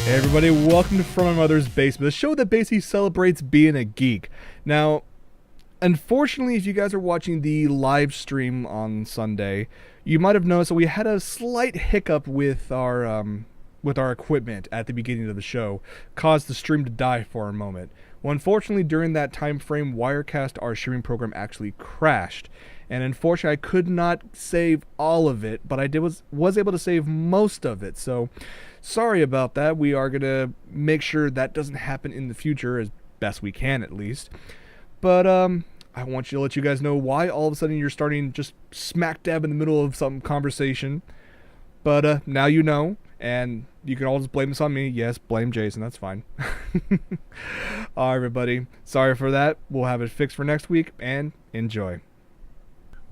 Hey everybody, welcome to From My Mother's Basement, the show that basically celebrates being a geek. Now, unfortunately, if you guys are watching the live stream on Sunday, you might have noticed that we had a slight hiccup with our equipment at the beginning of the show, caused the stream to die for a moment. Well, unfortunately, during that time frame, Wirecast, our streaming program, actually crashed. And unfortunately, I could not save all of it, but I was able to save most of it. So, sorry about that. We are going to make sure that doesn't happen in the future, as best we can at least. But I want to let you guys know why all of a sudden you're starting just smack dab in the middle of some conversation. But now you know, and you can all just blame this on me. Yes, blame Jason. That's fine. All right, everybody. Sorry for that. We'll have it fixed for next week, and enjoy.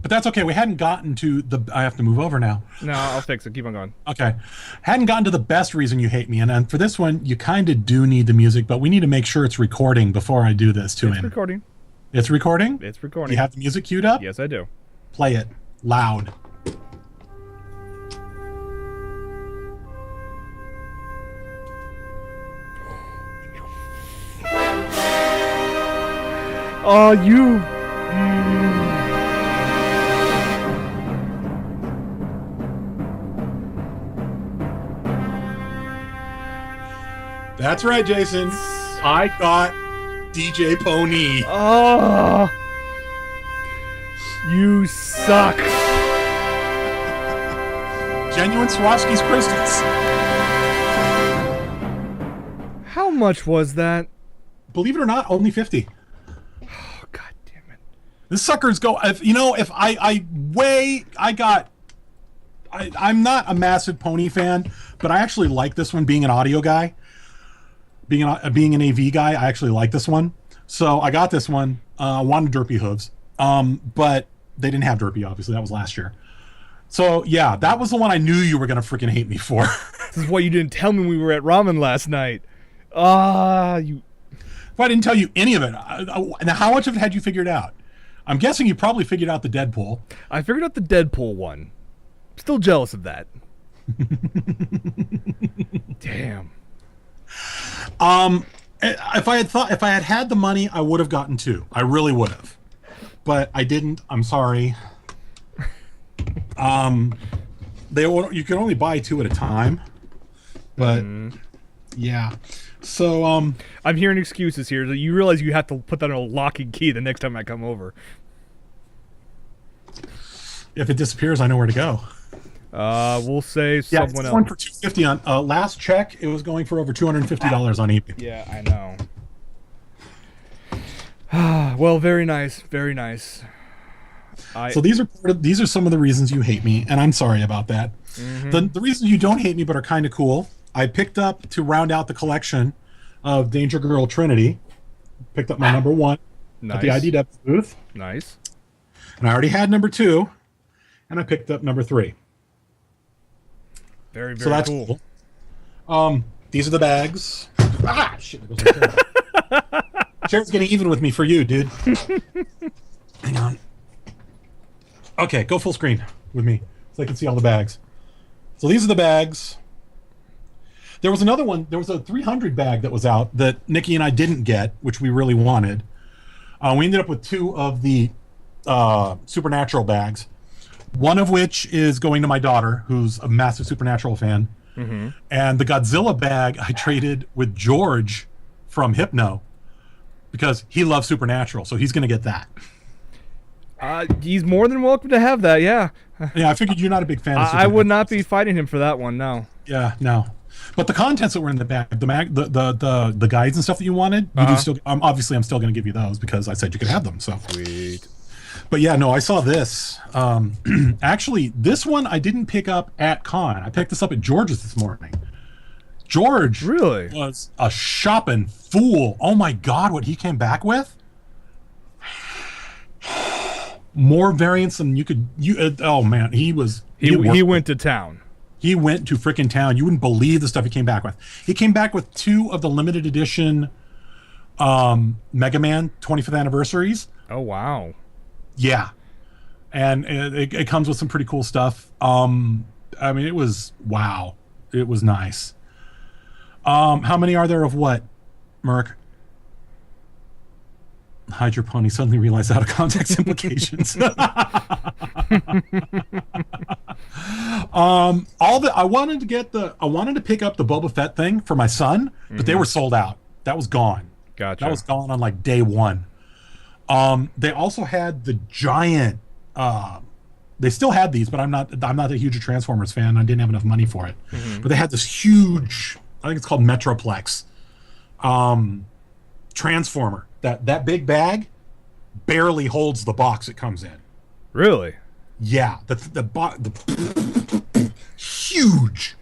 But that's okay. We hadn't gotten to the... I have to move over now. No, I'll fix it. Keep on going. Okay. Hadn't gotten to the best reason you hate me. And for this one, you kind of do need the music, but we need to make sure it's recording before I do this to him. It's recording. It's recording? It's recording. Do you have the music queued up? Yes, I do. Play it. Loud. Oh, you... That's right, Jason. I got DJ Pony. Oh, you suck. Genuine Swarovski's crystals. How much was that? Believe it or not, only 50. Oh, god damn it. This sucker's go... I'm not a massive Pony fan, but I actually like this one being an audio guy. Being an AV guy, I actually like this one. So I got this one. I wanted Derpy hooves. But they didn't have Derpy, obviously. That was last year. So, yeah, that was the one I knew you were going to freaking hate me for. This is why you didn't tell me when we were at ramen last night. You... If I didn't tell you any of it, now how much of it had you figured out? I'm guessing you probably figured out the Deadpool. I figured out the Deadpool one. Still jealous of that. Damn. If I had had the money, I would have gotten two. I really would have, but I didn't. I'm sorry. You can only buy two at a time, but yeah. So I'm hearing excuses here. You realize you have to put that on a lock and key the next time I come over. If it disappears, I know where to go. We'll say someone else. One for $250 on last check. It was going for over $250 on eBay. Yeah, I know. Well, very nice, very nice. So these are some of the reasons you hate me, and I'm sorry about that. Mm-hmm. The reasons you don't hate me but are kind of cool. I picked up to round out the collection of Danger Girl Trinity. Picked up my number one at the IDW booth. Nice. And I already had number two, and I picked up number three. Very, very so that's cool. These are the bags. Ah, shit. There goes my chair. Chair's getting even with me for you, dude. Hang on. Okay, go full screen with me so I can see all the bags. So these are the bags. There was another one. There was a 300 bag that was out that Nikki and I didn't get, which we really wanted. We ended up with two of the Supernatural bags. One of which is going to my daughter, who's a massive Supernatural fan. Mm-hmm. And the Godzilla bag I traded with George from Hypno because he loves Supernatural, so he's going to get that. He's more than welcome to have that, yeah. Yeah, I figured you're not a big fan of Supernatural. I would not be fighting him for that one, no. Yeah, no. But the contents that were in the bag, the guides and stuff that you wanted, you do still. Obviously, I'm still going to give you those because I said you could have them. So sweet. But yeah, no, I saw this. Actually, this one I didn't pick up at con. I picked this up at George's this morning. George really was a shopping fool. Oh my God, what he came back with! More variants than you could. Oh man, he went to town. He went to frickin' town. You wouldn't believe the stuff he came back with. He came back with two of the limited edition Mega Man 25th anniversaries. Oh wow. Yeah, and it comes with some pretty cool stuff. I mean, it was wow. It was nice. How many are there of what, Merc? Hide your pony. Suddenly realize out of context implications. I wanted to pick up the Boba Fett thing for my son, but they were sold out. That was gone. Gotcha. That was gone on like day one. They also had the giant. They still had these, but I'm not a huge Transformers fan. I didn't have enough money for it. But they had this huge, I think it's called Metroplex, Transformer. That big bag barely holds the box it comes in. Really? Yeah, the huge.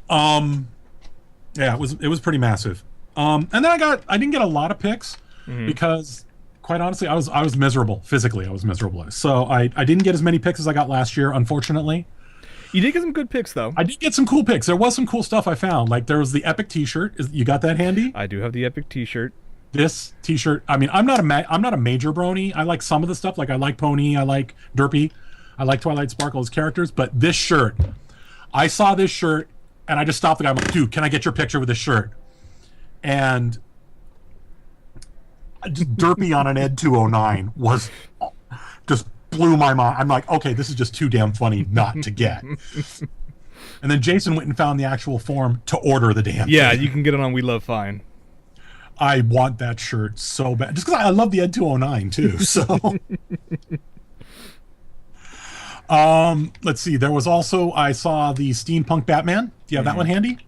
Yeah, it was pretty massive. And then I didn't get a lot of picks because, quite honestly, I was miserable physically. I was miserable, so I didn't get as many picks as I got last year, unfortunately. You did get some good picks, though. I did get some cool picks. There was some cool stuff I found. Like there was the Epic T-shirt. You got that handy? I do have the Epic T-shirt. This T-shirt. I mean, I'm not a major brony. I like some of the stuff. Like I like Pony. I like Derpy. I like Twilight Sparkle as characters. But this shirt, I saw this shirt and I just stopped the guy. I'm like, dude, can I get your picture with this shirt? And just Derpy on an Ed 209 was just blew my mind. I'm like, okay, this is just too damn funny not to get. And then Jason went and found the actual form to order the damn thing. You can get it on We Love Fine. I want that shirt so bad. Just because I love the Ed 209 too. So let's see. There was also, I saw the Steampunk Batman. Do you have that one handy?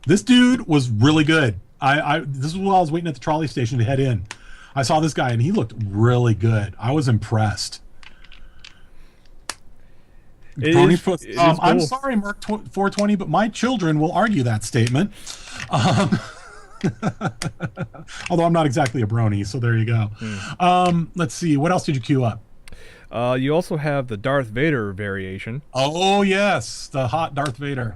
This dude was really good. This is while I was waiting at the trolley station to head in. I saw this guy and he looked really good. I was impressed. I'm sorry, Merc 420, but my children will argue that statement. Although I'm not exactly a brony, so there you go. Let's see. What else did you queue up? You also have the Darth Vader variation. Oh, yes. The hot Darth Vader.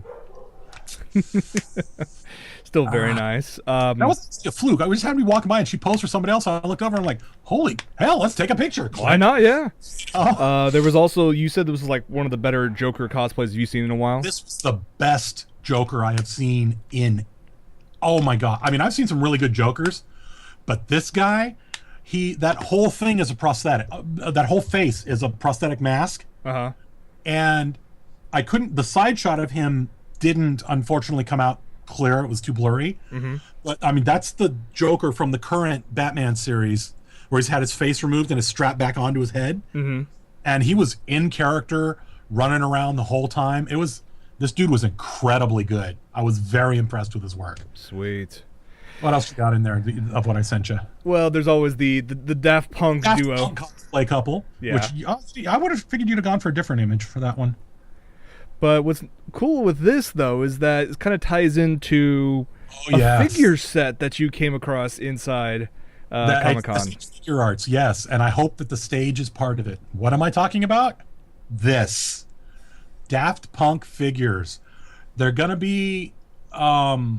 Still very nice. That was a fluke. I just had me walking by and she posed for somebody else. I looked over and I'm like, holy hell, let's take a picture. Why not? Yeah. There was also, you said this was like one of the better Joker cosplays you've seen in a while. This was the best Joker I have seen in, oh my God. I mean, I've seen some really good Jokers, but this guy, that whole thing is a prosthetic. That whole face is a prosthetic mask. And the side shot of him didn't unfortunately come out clear. It was too blurry. But I mean, that's the Joker from the current Batman series where he's had his face removed and is strapped back onto his head. And he was in character, running around the whole time. This dude was incredibly good. I was very impressed with his work. Sweet. What else you got in there of what I sent you? Well, there's always the Daft Punk duo. Punk cosplay couple. Yeah. Which I would have figured you'd have gone for a different image for that one. But what's cool with this, though, is that it kind of ties into a figure set that you came across inside Comic-Con. Figure arts, yes. And I hope that the stage is part of it. What am I talking about? This. Daft Punk figures. They're going to be... The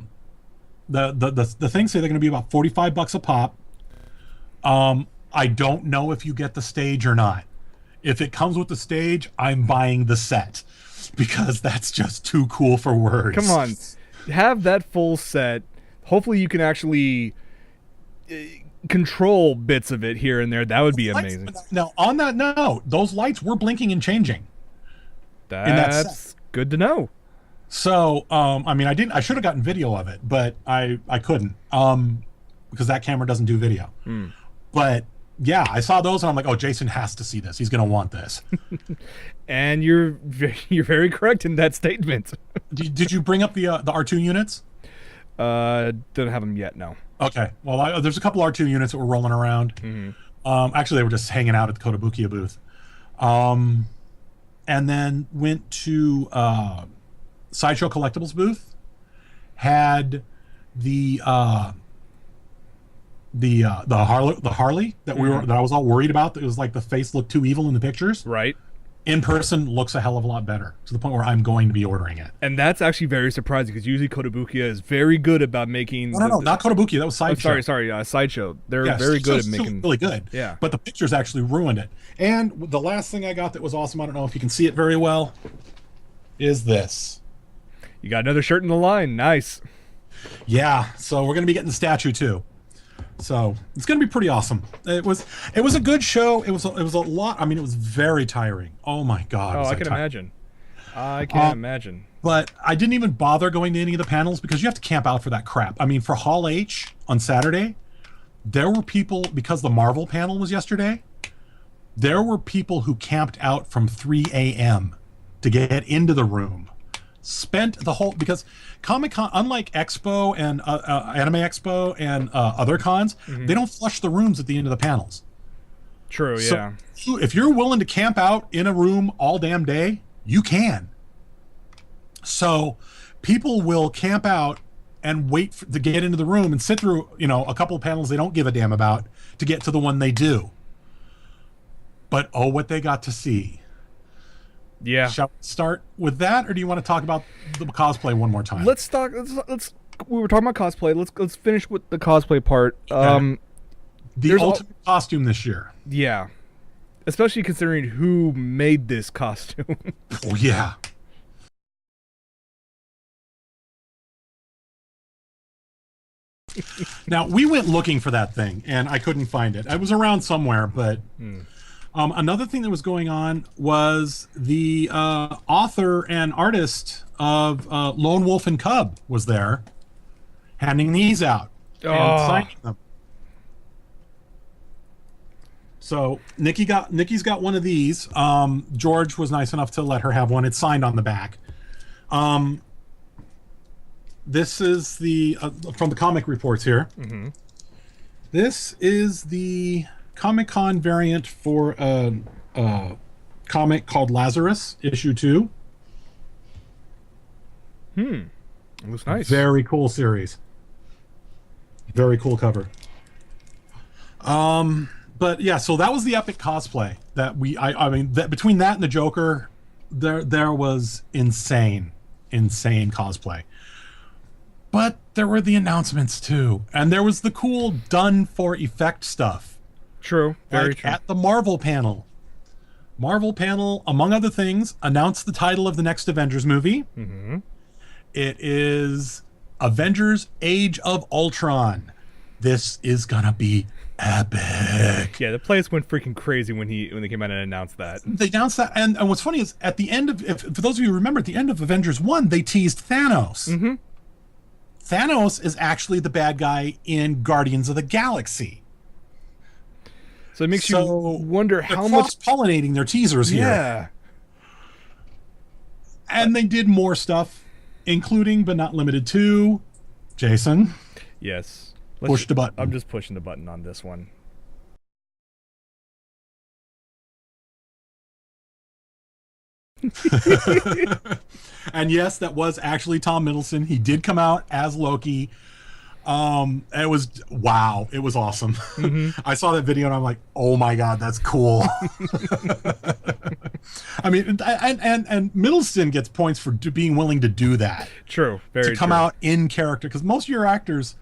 things say they're going to be about $45 a pop. I don't know if you get the stage or not. If it comes with the stage, I'm buying the set. Because that's just too cool for words. Come on. Have that full set. Hopefully you can actually control bits of it here and there. That would be amazing. Now, on that note, those lights were blinking and changing. That's good to know. So, I mean, I should have gotten video of it, but I couldn't. Because that camera doesn't do video. But yeah, I saw those and I'm like, oh, Jason has to see this. He's going to want this. And you're very correct in that statement. Did you bring up the R2 units? Don't have them yet, no. Okay. Well, there's a couple R2 units that were rolling around. Actually, they were just hanging out at the Kotobukiya booth. And then went to Sideshow Collectibles booth. Had the Harley that that I was all worried about. That it was like the face looked too evil in the pictures. Right. In person, looks a hell of a lot better, to the point where I'm going to be ordering it. And that's actually very surprising, because usually Kotobukiya is very good about making... No, not Kotobukiya. That was Sideshow. Sorry, Sideshow. They're very good at making... really good. Yeah. But the pictures actually ruined it. And the last thing I got that was awesome, I don't know if you can see it very well, is this. You got another shirt in the line. Nice. Yeah, so we're going to be getting the statue too. So it's going to be pretty awesome. It was a good show. It was a lot. I mean, it was very tiring. Oh my God. Oh, I can imagine. I can imagine. But I didn't even bother going to any of the panels because you have to camp out for that crap. I mean, for Hall H on Saturday, there were people, because the Marvel panel was yesterday, there were people who camped out from 3 a.m. to get into the room. Spent the whole, because Comic-Con, unlike Expo and Anime Expo and other cons, they don't flush the rooms at the end of the panels. True, yeah. So if you're willing to camp out in a room all damn day, you can. So people will camp out and wait to get into the room and sit through, a couple of panels they don't give a damn about to get to the one they do. But oh, what they got to see. Yeah. Shall we start with that, or do you want to talk about the cosplay one more time? Let's talk. Let's. We were talking about cosplay. Let's finish with the cosplay part. Okay. The ultimate costume this year. Yeah. Especially considering who made this costume. Oh yeah. Now, we went looking for that thing, and I couldn't find it. I was around somewhere, but another thing that was going on was the author and artist of Lone Wolf and Cub was there, handing these out and signing them. So Nikki's got one of these. George was nice enough to let her have one. It's signed on the back. This is the from the comic reports here. Mm-hmm. This is the Comic-Con variant for a comic called Lazarus, issue 2. It looks nice. Very cool series. Very cool cover. But yeah, so that was the epic cosplay that I mean, between that and the Joker, there was insane cosplay. But there were the announcements too, and there was the cool done for effect stuff. True, very true. At the Marvel panel, among other things, announced the title of the next Avengers movie. Mm-hmm. It is Avengers: Age of Ultron. This is gonna be epic. Yeah, the place went freaking crazy when they came out and announced that. They announced that, and what's funny is at the end of, for those of you who remember, at the end of Avengers 1, they teased Thanos. Mm-hmm. Thanos is actually the bad guy in Guardians of the Galaxy. So it makes you wonder how much cross-pollinating their teasers here. Yeah. And they did more stuff, including but not limited to Jason. Yes. Push the button. I'm just pushing the button on this one. And yes, that was actually Tom Middleton. He did come out as Loki. It was wow. It was awesome. Mm-hmm. I saw that video and I'm like, oh my God, that's cool. I mean, and Middleton gets points for being willing to do that. True. Very to come out in character, because most of your actors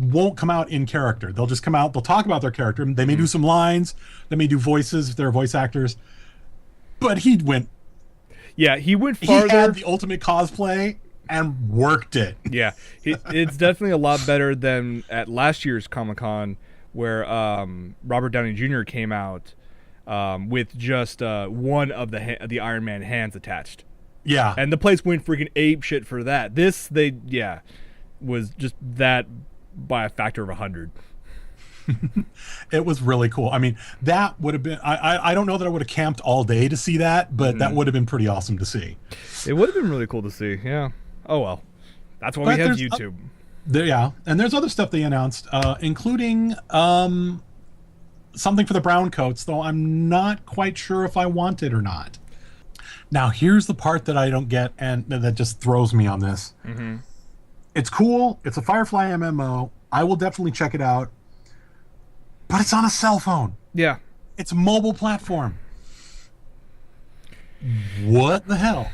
won't come out in character. They'll just come out, they'll talk about their character. They may do some lines, they may do voices if they're voice actors. But he went farther. He had the ultimate cosplay and worked it. Yeah, it's definitely a lot better than at last year's Comic-Con, where Robert Downey Jr. came out with just one of the Iron Man hands attached. Yeah, and the place went freaking ape shit for that. This was just that by a factor of 100. It was really cool. I mean, that would have been, I don't know that I would have camped all day to see that, but that would have been pretty awesome to see. It would have been really cool to see. Yeah. Oh well, that's why we have YouTube. And there's other stuff they announced, including something for the brown coats, though I'm not quite sure if I want it or not. Now, here's the part that I don't get, and that just throws me on this. Mm-hmm. It's cool. It's a Firefly MMO. I will definitely check it out. But it's on a cell phone. Yeah. It's a mobile platform. What the hell?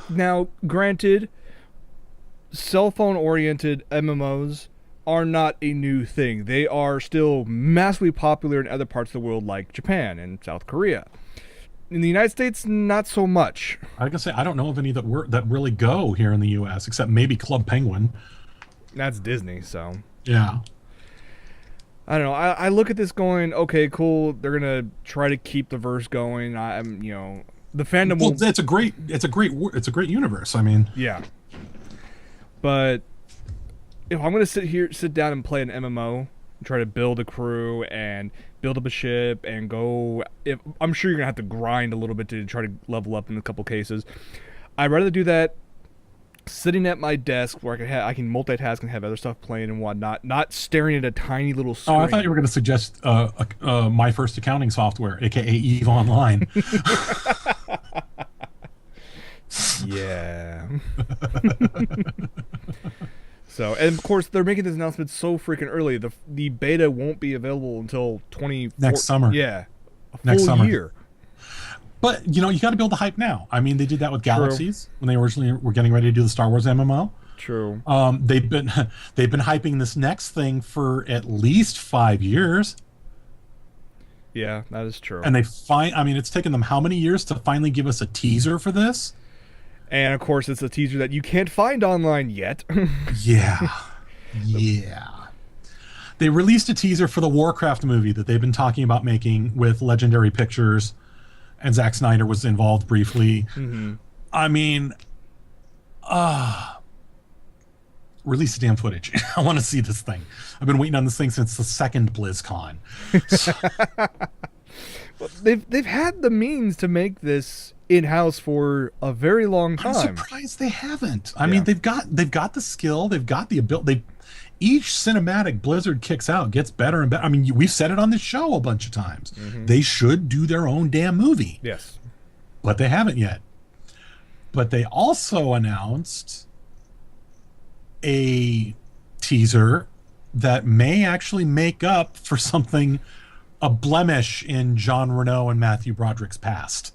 Now, granted, cell phone-oriented MMOs are not a new thing. They are still massively popular in other parts of the world like Japan and South Korea. In the United States, not so much. I can say I don't know of any that really go here in the U.S. except maybe Club Penguin. That's Disney, so Yeah. I don't know. I look at this going, okay, cool. They're gonna try to keep the verse going. I'm, the fandom Well, will. it's a great universe. I mean, Yeah. But if I'm gonna sit down and play an MMO, and try to build a crew and build up a ship and go, I'm sure you're gonna have to grind a little bit to try to level up in a couple cases. I'd rather do that sitting at my desk where I can multitask and have other stuff playing and whatnot, not staring at a tiny little screen. oh, I thought you were going to suggest My First Accounting Software, aka Eve Online. Yeah. So, and of course, they're making this announcement so freaking early. The beta won't be available until Next summer. Yeah, Next full summer. year. But you got to build the hype now. I mean, they did that with Galaxies when they originally were getting ready to do the Star Wars MMO. True. They've been hyping this next thing for at least 5 years. Yeah, that is true. And it's taken them how many years to finally give us a teaser for this? And of course, it's a teaser that you can't find online yet. Yeah. Yeah. They released a teaser for the Warcraft movie that they've been talking about making with Legendary Pictures, and Zack Snyder was involved briefly. Mm-hmm. I mean, release the damn footage. I want to see this thing. I've been waiting on this thing since the second BlizzCon. Well, they've had the means to make this in-house for a very long time. I'm surprised they haven't. I mean, they've got the skill, they've got the ability. Each cinematic Blizzard kicks out gets better and better. I mean, we've said it on this show a bunch of times. Mm-hmm. They should do their own damn movie. Yes. But they haven't yet. But they also announced a teaser that may actually make up for something, a blemish in Jean Reno and Matthew Broderick's past.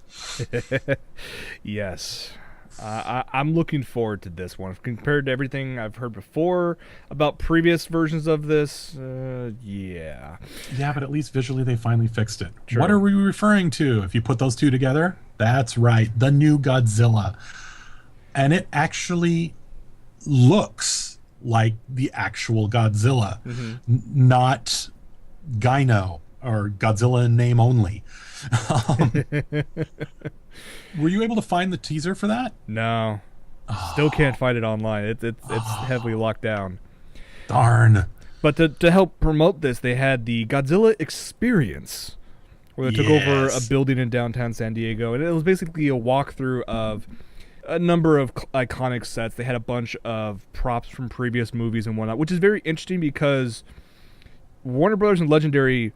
Yes. I'm looking forward to this one. Compared to everything I've heard before about previous versions of this, yeah. Yeah, but at least visually they finally fixed it. True. What are we referring to if you put those two together? That's right, the new Godzilla. And it actually looks like the actual Godzilla, not Gyno or Godzilla in name only. Were you able to find the teaser for that? No. Still can't find it online. It's heavily locked down. Darn. But to help promote this, they had the Godzilla Experience, where they took over a building in downtown San Diego, and it was basically a walkthrough of a number of iconic sets. They had a bunch of props from previous movies and whatnot, which is very interesting because Warner Brothers and Legendary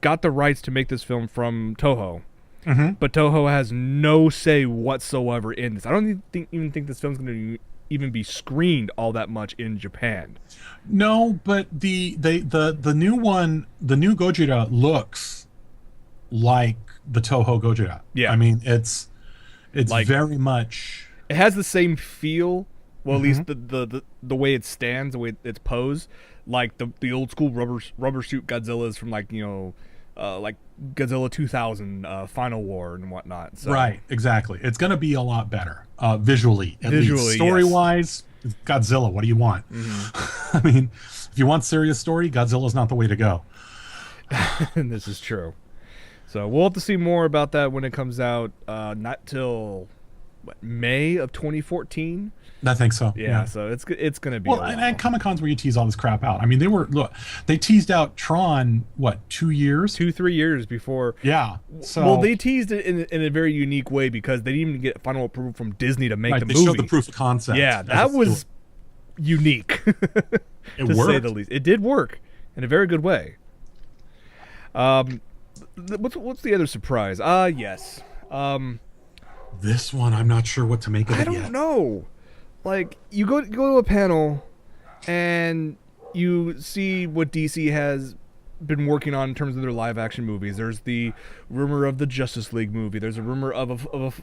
got the rights to make this film from Toho. Mm-hmm. But Toho has no say whatsoever in this. I don't even think this film's going to even be screened all that much in Japan. No, but the new one, the new Gojira looks like the Toho Gojira. Yeah, I mean it's like, very much. It has the same feel. Well, at least the way it stands, the way it's posed, like the old school rubber suit Godzillas from like Godzilla 2000, Final War and whatnot. So. Right, exactly. It's going to be a lot better visually. At least. Story-wise, Godzilla, what do you want? Mm-hmm. I mean, if you want serious story, Godzilla's not the way to go. And this is true. So we'll have to see more about that when it comes out, not till May of 2014. I think so. Yeah. So it's going to be. Well, and Comic-Cons where you tease all this crap out. I mean, they teased out Tron, 3 years before. Yeah. So, well, they teased it in a very unique way because they didn't even get final approval from Disney to make the movie. They showed the proof of concept. Yeah, that was unique. It to worked. say the least. It did work in a very good way. What's the other surprise? Yes. This one, I'm not sure what to make of it yet. I don't know. Like, you go to a panel and you see what DC has been working on in terms of their live action movies. There's the rumor of the Justice League movie. There's a rumor of a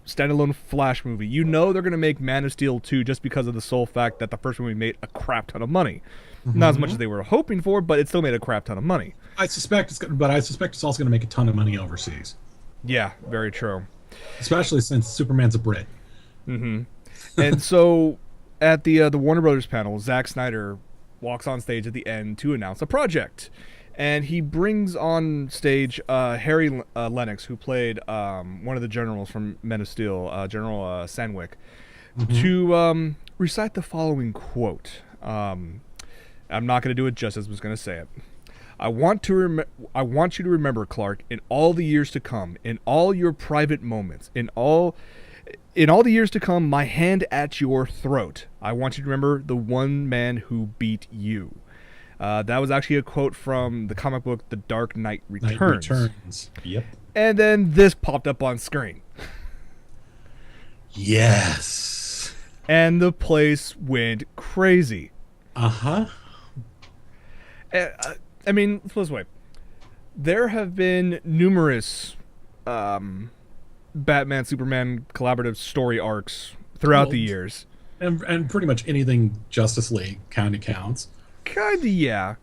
standalone Flash movie. You know they're going to make Man of Steel 2 just because of the sole fact that the first movie made a crap ton of money. Mm-hmm. Not as much as they were hoping for, but it still made a crap ton of money. I suspect it's also going to make a ton of money overseas. Yeah, very true. Especially since Superman's a Brit. And so at the Warner Brothers panel, Zack Snyder walks on stage at the end to announce a project. And he brings on stage Harry Lennox, who played one of the generals from Men of Steel, General Sandwick, to recite the following quote. I'm not going to do it justice. I'm just going to say it. I want you to remember, Clark, in all the years to come, in all your private moments, in all the years to come, my hand at your throat. I want you to remember the one man who beat you. That was actually a quote from the comic book The Dark Knight Returns. Yep. And then this popped up on screen. Yes. And the place went crazy. Uh-huh. I mean, let's put it this way. There have been numerous Batman, Superman collaborative story arcs throughout the years. And pretty much anything Justice League kind of counts. Kinda, yeah.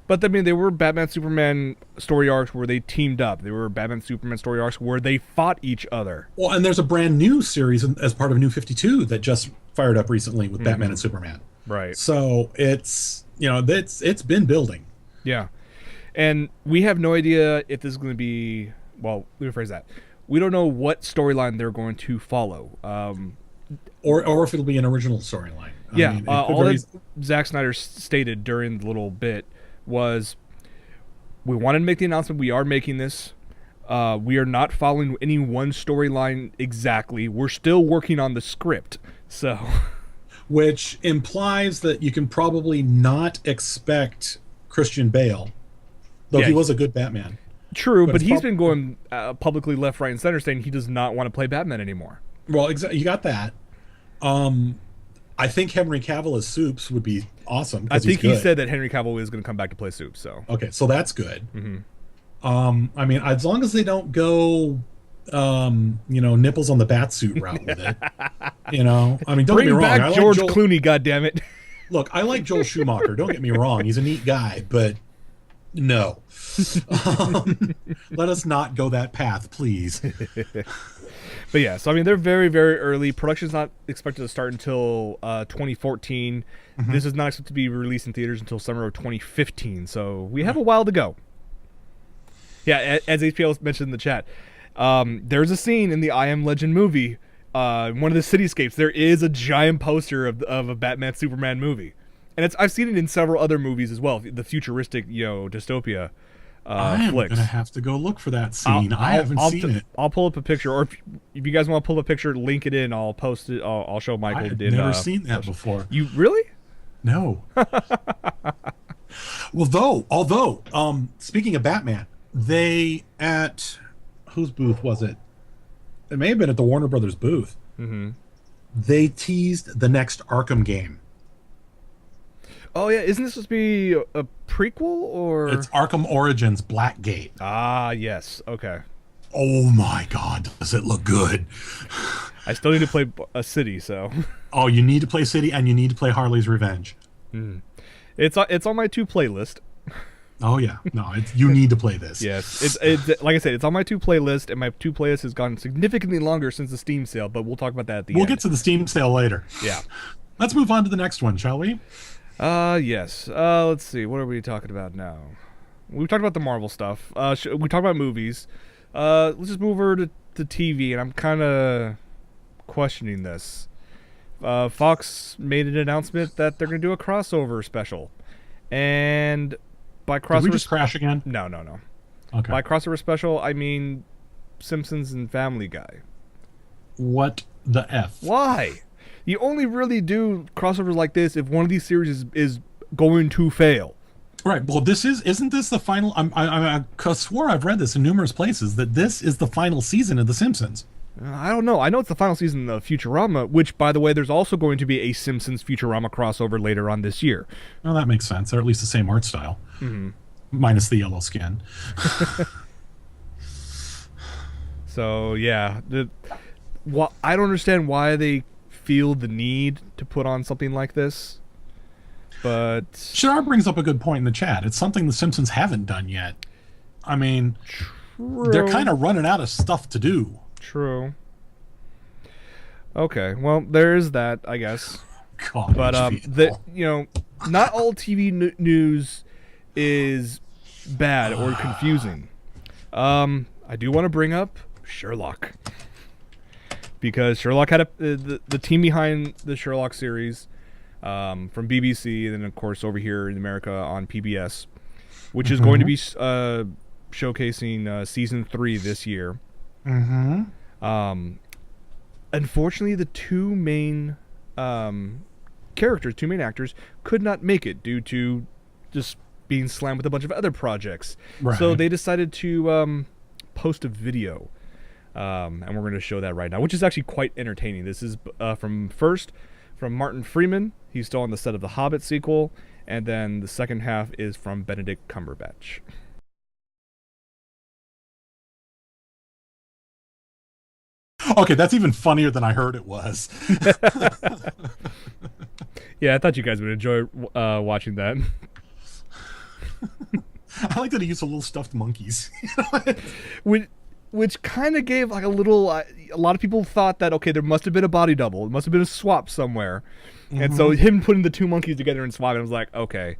But I mean, they were Batman Superman story arcs where they teamed up. They were Batman Superman story arcs where they fought each other. Well, and there's a brand new series as part of New 52 that just fired up recently with Batman and Superman. Right. So it's been building. Yeah. And we have no idea if this is going to be, well, let me rephrase that. We don't know what storyline they're going to follow. Or if it'll be an original storyline. Yeah, all that Zack Snyder stated during the little bit was, we wanted to make the announcement, we are making this. We are not following any one storyline exactly. We're still working on the script. So, which implies that you can probably not expect Christian Bale, though he was a good Batman. True, but he's been going publicly left, right, and center saying he does not want to play Batman anymore. Well, you got that. I think Henry Cavill as Supes would be awesome. I think he said that Henry Cavill is going to come back to play Supes. So okay, so that's good. I mean, as long as they don't go, nipples on the Batsuit route with it. I mean, don't get me wrong. Bring back George Clooney, goddammit. Look, I like Joel Schumacher. Don't get me wrong. He's a neat guy, but no. Let us not go that path, please. But yeah, so I mean, they're very, very early. Production's not expected to start until 2014. This is not expected to be released in theaters until summer of 2015. So we have a while to go. Yeah, as HBO mentioned in the chat, there's a scene in the I Am Legend movie. One of the cityscapes, there is a giant poster of a Batman Superman movie, and I've seen it in several other movies as well. The futuristic, dystopia. I'm flicks. Gonna have to go look for that scene. I haven't seen it. I'll pull up a picture, or if you guys want to pull up a picture, link it in. I'll post it. I'll show Michael. I've never seen that before. You really? No. Well, although, speaking of Batman, they at whose booth was it? It may have been at the Warner Brothers booth. They teased the next Arkham game. Oh yeah, isn't this supposed to be a prequel or? It's Arkham Origins Blackgate. Ah, yes. Okay. Oh my God, does it look good? I still need to play a City, so. Oh, you need to play City and you need to play Harley's Revenge. It's on my 2 playlist. Oh yeah, no, you need to play this. Yes, it's like I said, it's on my 2 playlist, and my 2 playlist has gone significantly longer since the Steam sale. But we'll talk about that at the end. We'll get to the Steam sale later. Yeah. Let's move on to the next one, shall we? Yes. Let's see. What are we talking about now? We've talked about the Marvel stuff. We talked about movies. Let's just move over to TV, and I'm kind of questioning this. Fox made an announcement that they're going to do a crossover special, and by crossover, did we just crash again? No. Okay. By crossover special, I mean Simpsons and Family Guy. What the F? Why? You only really do crossovers like this if one of these series is going to fail. Right. Well, isn't this the final? I swore I've read this in numerous places that this is the final season of The Simpsons. I don't know. I know it's the final season of Futurama, which, by the way, there's also going to be a Simpsons Futurama crossover later on this year. Well, that makes sense. Or at least the same art style, minus the yellow skin. So yeah, I don't understand why they feel the need to put on something like this, but Shadar brings up a good point in the chat. It's something the Simpsons haven't done yet. I mean, they're kind of running out of stuff to do. True. Okay, well, there is that, I guess. God, But not all TV news is bad or confusing. I do want to bring up Sherlock, because Sherlock had the team behind the Sherlock series from BBC, and then of course over here in America on PBS, which is going to be showcasing season 3 this year. Unfortunately, the two main actors could not make it due to just being slammed with a bunch of other projects. Right. So they decided to post a video, and we're going to show that right now, which is actually quite entertaining. This is from Martin Freeman. He's still on the set of the Hobbit sequel, and then the second half is from Benedict Cumberbatch. Okay, that's even funnier than I heard it was. Yeah, I thought you guys would enjoy watching that. I like that he used a little stuffed monkeys. Which kind of gave like a little... a lot of people thought that, okay, there must have been a body double. It must have been a swap somewhere. And so him putting the two monkeys together and swapping, I was like, okay,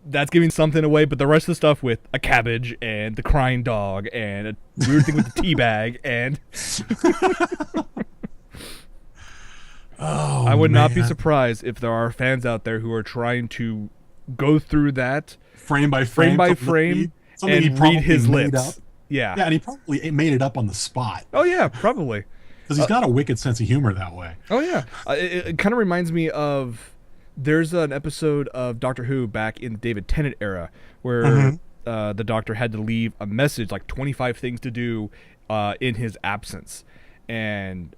that's giving something away. But the rest of the stuff with a cabbage and the crying dog and a weird thing with the tea bag and... I would not be surprised if there are fans out there who are trying to go through that frame by frame, and read his lips. Yeah, and he probably made it up on the spot. Oh yeah, probably. Because he's got a wicked sense of humor that way. Oh yeah, it kind of reminds me of, there's an episode of Doctor Who back in the David Tennant era where the Doctor had to leave a message, like 25 things to do in his absence. And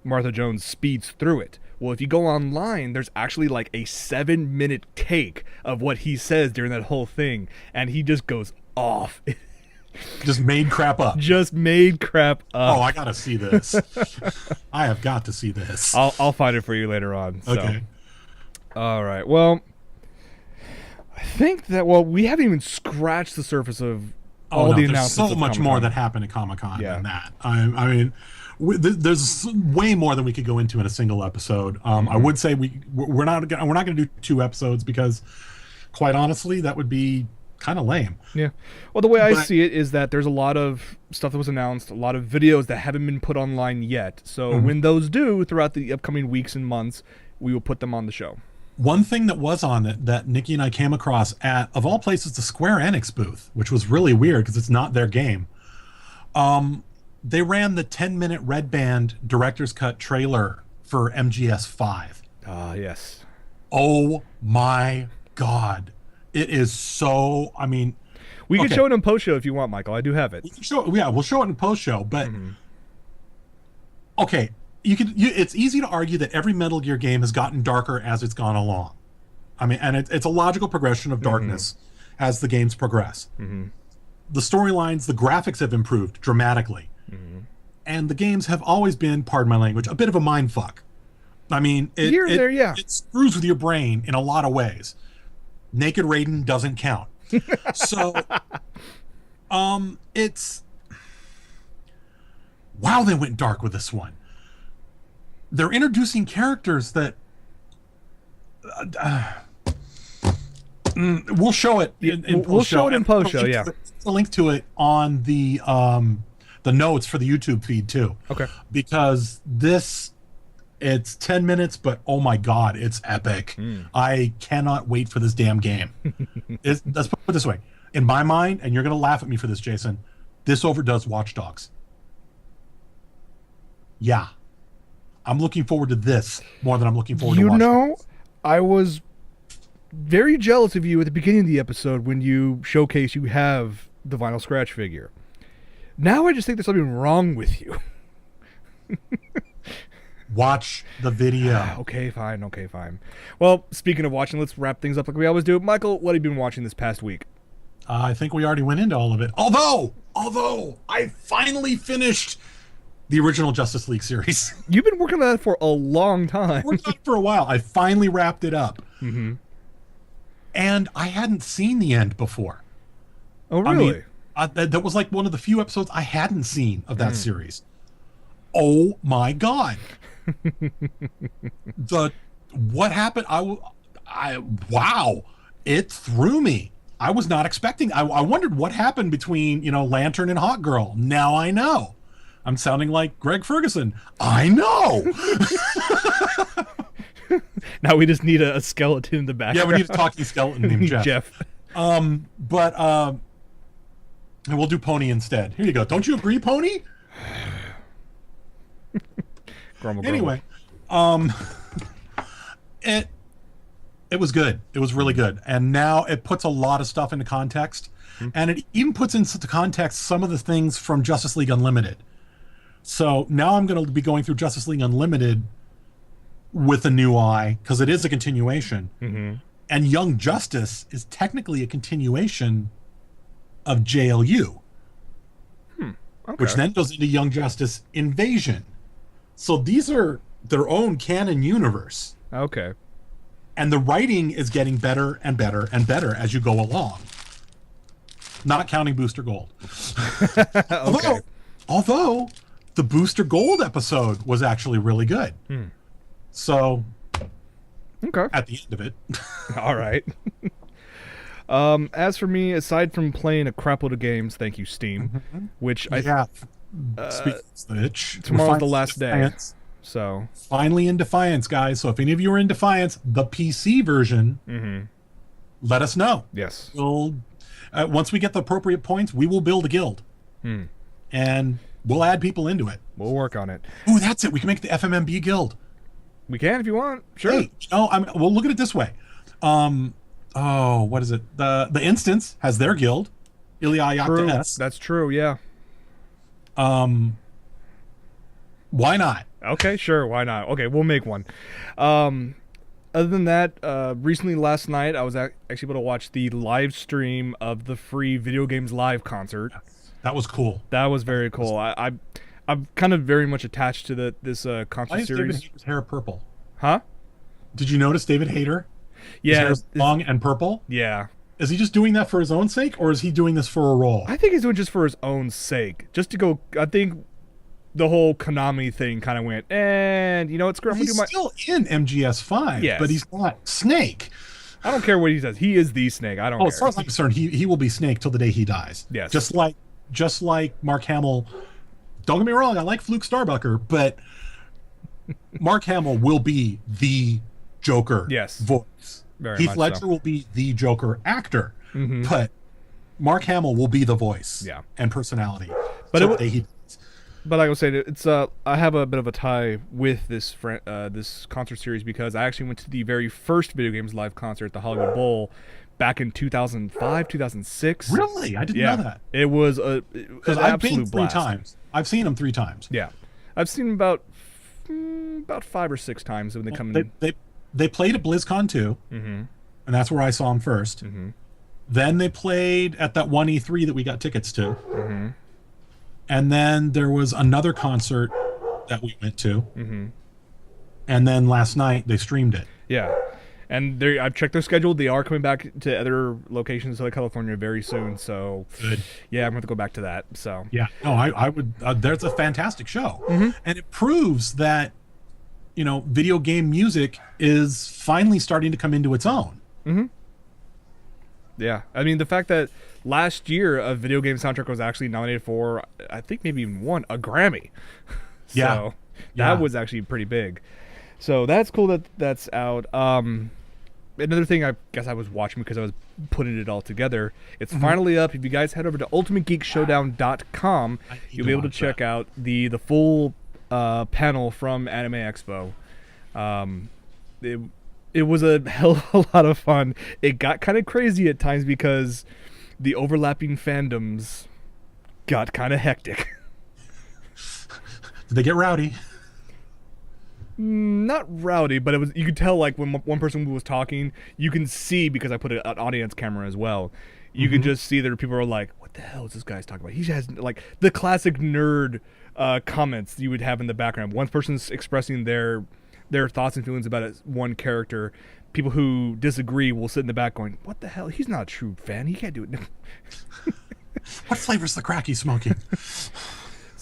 Martha Jones speeds through it. Well, if you go online, there's actually like a 7-minute take of what he says during that whole thing, and he just goes off. Just made crap up. Oh, I gotta see this. I have got to see this. I'll find it for you later on. So. Okay. All right. Well, I think that we haven't even scratched the surface of all the announcements. There's so much more that happened at Comic-Con than that. I mean, there's way more than we could go into in a single episode. I would say we're not gonna do 2 episodes because, quite honestly, that would be kind of lame. Yeah. Well, the way I see it is that there's a lot of stuff that was announced, a lot of videos that haven't been put online yet. So when those do throughout the upcoming weeks and months, we will put them on the show. One thing that was on it that Nikki and I came across at, of all places, the Square Enix booth, which was really weird because it's not their game. They ran the 10-minute Red Band director's cut trailer for MGS5. Yes. Oh my God. It is so, I mean... We can show it in post-show if you want, Michael. I do have it. We'll show it in post-show, but... Okay, it's easy to argue that every Metal Gear game has gotten darker as it's gone along. I mean, and it's a logical progression of darkness as the games progress. The storylines, the graphics have improved dramatically. And the games have always been, pardon my language, a bit of a mindfuck. I mean, it screws with your brain in a lot of ways. Naked Raiden doesn't count. So, it's... Wow, they went dark with this one. They're introducing characters that... we'll show it in post-show. We'll show it in post-show, yeah. A link to it on the notes for the YouTube feed, too. Okay. Because it's 10 minutes, but oh my God, it's epic. I cannot wait for this damn game. Let's put it this way. In my mind, and you're going to laugh at me for this, Jason, this overdoes Watch Dogs. Yeah. I'm looking forward to this more than I'm looking forward to Watch Dogs. I was very jealous of you at the beginning of the episode when you showcase you have the vinyl scratch figure. Now I just think there's something wrong with you. Watch the video. Okay, fine. Well, speaking of watching, let's wrap things up like we always do. Michael, what have you been watching this past week? I think we already went into all of it. Although I finally finished the original Justice League series. You've been working on that for a long time. Worked on it for a while. I finally wrapped it up. And I hadn't seen the end before. Oh, really? I mean, that was like one of the few episodes I hadn't seen of that series. Oh my God. What happened? Wow. It threw me. I was not expecting. I wondered what happened between, Lantern and Hawk Girl. Now I know. I'm sounding like Greg Ferguson. I know. Now we just need a skeleton in the background. Yeah, we need a talking skeleton named Jeff. And we'll do Pony instead. Here you go. Don't you agree, Pony? Grumble, anyway, it was good. It was really good. And now it puts a lot of stuff into context. And it even puts into context some of the things from Justice League Unlimited. So now I'm going to be going through Justice League Unlimited with a new eye, because it is a continuation. And Young Justice is technically a continuation of JLU, which then goes into Young Justice Invasion. So these are their own canon universe. Okay. And the writing is getting better and better and better as you go along. Not counting Booster Gold. Okay. Although the Booster Gold episode was actually really good. So, okay. At the end of it. All right. As for me, aside from playing a crap load of games, thank you, Steam, which tomorrow's the last day. So finally in Defiance, guys. So if any of you are in Defiance, the PC version, let us know. Yes. We'll once we get the appropriate points, we will build a guild, and we'll add people into it. We'll work on it. Ooh, that's it. We can make the FMMB guild. We can if you want. Sure. Hey, we'll look at it this way. What is it? The Instance has their guild, Iliayakta S. That's true. Yeah. Why not? Okay, sure. Why not? Okay, we'll make one. Other than that, recently last night I was actually able to watch the live stream of the free Video Games Live concert. That was cool. That was very cool. I'm kind of very much attached to this concert Why is series. David Hayter's hair purple? Huh? Did you notice David Hayter? Yeah. His hair's long and purple? Yeah. Is he just doing that for his own sake, or is he doing this for a role? I think he's doing it just for his own sake. Just to go, I think the whole Konami thing kind of went, and you know what, screw it, I'm he's gonna do still in MGS5, Yes. but he's not Snake. I don't care what he says. He is the Snake. I don't care. As far as I'm concerned, he will be Snake till the day he dies. Yes. Just like Mark Hamill. Don't get me wrong, I like Fluke Starbucker, but Mark Hamill will be the Joker voice. Very Heath much Ledger so. will be the Joker actor, Mhm. but Mark Hamill will be the voice and personality. But till the day he dies. But like I was saying, it's I have a bit of a tie with this this concert series because I actually went to the very first Video Games Live concert at the Hollywood Bowl back in 2005, 2006. Really? I didn't know that. It was an I've been absolute 3 blast. times. I've seen him 3 times. Yeah, I've seen him about 5 or 6 times when they come in. They played at BlizzCon too, and that's where I saw him first. Then they played at that one E3 that we got tickets to. And then there was another concert that we went to. And then last night they streamed it. Yeah. And I've checked their schedule. They are coming back to other locations in Southern California very soon. So, yeah, I'm going to go back to that. So, yeah, no, I would. There's a fantastic show, and it proves that video game music is finally starting to come into its own. Yeah, I mean the fact that last year a video game soundtrack was actually nominated for, I think maybe even won a Grammy. So that was actually pretty big. So that's cool that that's out. Another thing I guess I was watching because I was putting it all together. It's finally up. If you guys head over to ultimategeekshowdown.com, you'll be able to check out the full panel from Anime Expo. It was a hell of a lot of fun. It got kind of crazy at times because the overlapping fandoms got kind of hectic. Did they get rowdy? Not rowdy, but it was. You could tell, like, when one person was talking, you can see, because I put an audience camera as well, you can just see that people are like, what the hell is this guy's talking about? He has, like, the classic nerd comments you would have in the background. One person's expressing their thoughts and feelings about one character. People who disagree will sit in the back going, what the hell? He's not a true fan. He can't do it. What flavor's the crack he's smoking?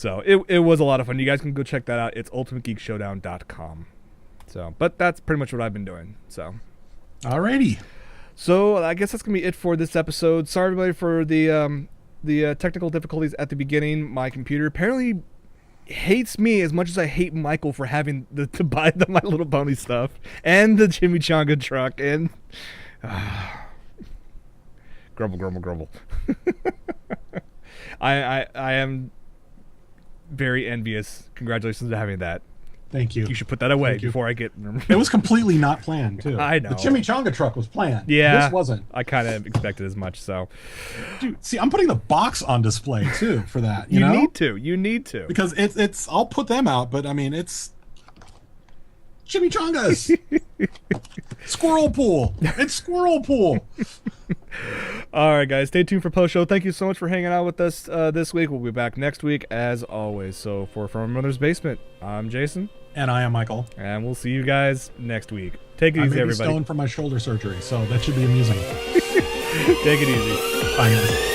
So it was a lot of fun. You guys can go check that out. It's ultimategeekshowdown.com. So, but that's pretty much what I've been doing. So, alrighty. So I guess that's gonna be it for this episode. Sorry everybody for the technical difficulties at the beginning. My computer apparently hates me as much as I hate Michael for having to buy the My Little Pony stuff and the chimichanga truck and grumble, grumble, grumble. I am very envious. Congratulations to having that. Thank you. You should put that away before I get... It was completely not planned, too. I know. The chimichanga truck was planned. Yeah. This wasn't. I kind of expected as much, so... Dude, see, I'm putting the box on display, too, for that. You know? need to. You need to. Because it's... I'll put them out, but, I mean, it's... Chimichangas! Squirrel pool! It's squirrel pool! All right, guys. Stay tuned for post-show. Thank you so much for hanging out with us this week. We'll be back next week, as always. So, for From Mother's Basement, I'm Jason. And I am Michael. And we'll see you guys next week. Take it I easy, may be everybody. stoned from my shoulder surgery, so that should be amusing. Take it easy. Bye, guys.